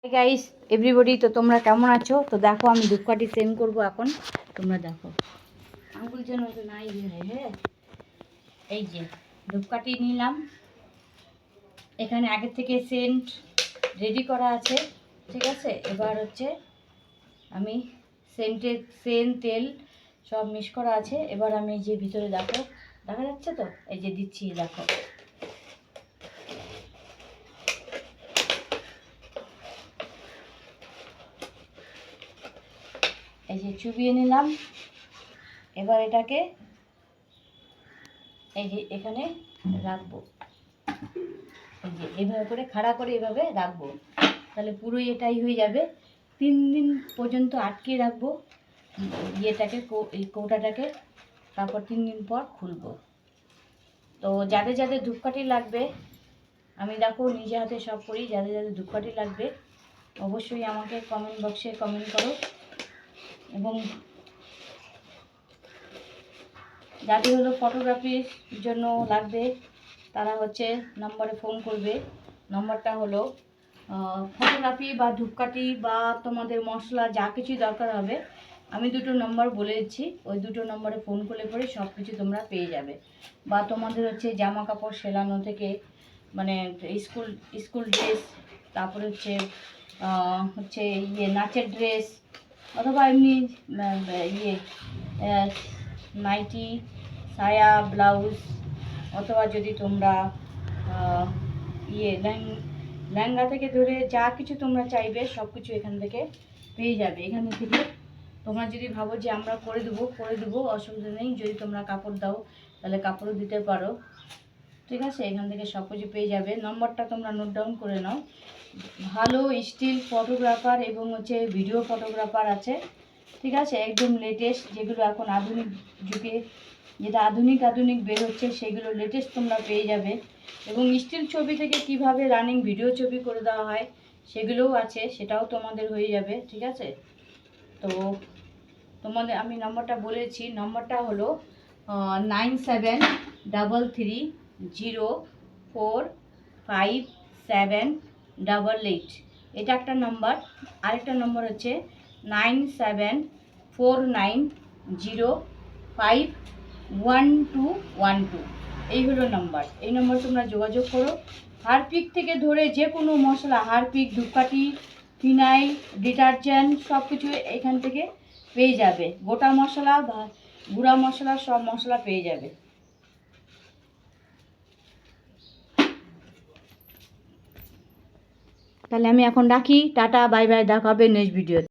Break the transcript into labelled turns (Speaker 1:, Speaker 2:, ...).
Speaker 1: Hi guys everybody, তো তোমরা কেমন আছো? তো দেখো আমি ধূপকাঠি সেন্ড করব এখন। তোমরা দেখো আঙ্গুল যেন তো নাই হ্যাঁ, এই যে ধূপকাঠি নিলাম। এখানে আগে থেকে সেন্ট রেডি করা আছে, ঠিক আছে। এবার হচ্ছে আমি সেন্ট তেল সব মিক্স করা আছে। এবার আমি এই যে ভিতরে দেখো, দেখা যাচ্ছে তো, এই যে দিচ্ছি দেখো। এই যে চুবিয়ে নিলাম। এবার এটাকে এই যে এখানে রাখবো, এই যে এইভাবে করে খাড়া করে এভাবে রাখবো। তাহলে পুরোই এটাই হয়ে যাবে। 3 দিন পর্যন্ত আটকে রাখবো ইয়েটাকে, এই কৌটাটাকে। তারপর 3 দিন পর খুলবো। তো যাদের যাদের ধূপকাঠি লাগবে, আমি দেখো নিজে হাতে সব করি, যাদের যাদের ধূপকাঠি লাগবে অবশ্যই আমাকে কমেন্ট বক্সে কমেন্ট করো। এবং যাদের হলো ফটোগ্রাফির জন্য লাগবে তারা হচ্ছে নম্বরে ফোন করবে। নম্বরটা হলো ফটোগ্রাফি বা ধূপকাঠি বা তোমাদের মশলা যা কিছু দরকার হবে, আমি দুটো নম্বর বলে দিচ্ছি। ওই দুটো নম্বরে ফোন করলে পরে সব কিছু তোমরা পেয়ে যাবে। বা তোমাদের হচ্ছে জামা কাপড় সেলানো থেকে, মানে স্কুল ড্রেস, তারপরে হচ্ছে ইয়ে নাচের ড্রেস, অথবা এমনি ইয়ে নাইটি, সায়া, ব্লাউজ, অথবা যদি তোমরা লেহেঙ্গা থেকে ধরে যা কিছু তোমরা চাইবে সব কিছু এখান থেকে পেয়ে যাবে। এখান থেকে তোমরা যদি ভাবো যে আমরা করে দেবো, অসুবিধা নেই। যদি তোমরা কাপড় দাও তাহলে কাপড়ও দিতে পারো, ঠিক আছে। এখান থেকে সব কিছু পেয়ে যাবে। নম্বরটা তোমরা নোট ডাউন করে নাও। ভালো স্টিল ফটোগ্রাফার এবং হচ্ছে ভিডিও ফটোগ্রাফার আছে, ঠিক আছে। একদম লেটেস্ট, যেগুলো এখন আধুনিক যুগে যেটা আধুনিক বের হচ্ছে সেগুলো লেটেস্ট তোমরা পেয়ে যাবে। এবং স্টিল ছবি থেকে কিভাবে রানিং ভিডিও ছবি করে দেওয়া হয় সেগুলোও আছে, সেটাও তোমাদের হয়ে যাবে, ঠিক আছে। তো তোমাদের আমি নম্বরটা বলেছি, নম্বরটা হলো 9733045788। এটা একটা নম্বর। আরেকটা নম্বর হচ্ছে 9749051212। এই হলো নম্বর। এই নম্বর তোমরা যোগাযোগ করো। হারপিক থেকে ধরে যে কোনো মশলা, হারপিক, ধূপকাঠি, ফিনাইল, ডিটারজেন্ট সব কিছু এখান থেকে পেয়ে যাবে। গোটা মশলা, গুঁড়া মশলা, সব মশলা পেয়ে যাবে। তাহলে আমি এখন রাখি। টাটা, বাই বাই, দেখা হবে নেক্সট ভিডিও।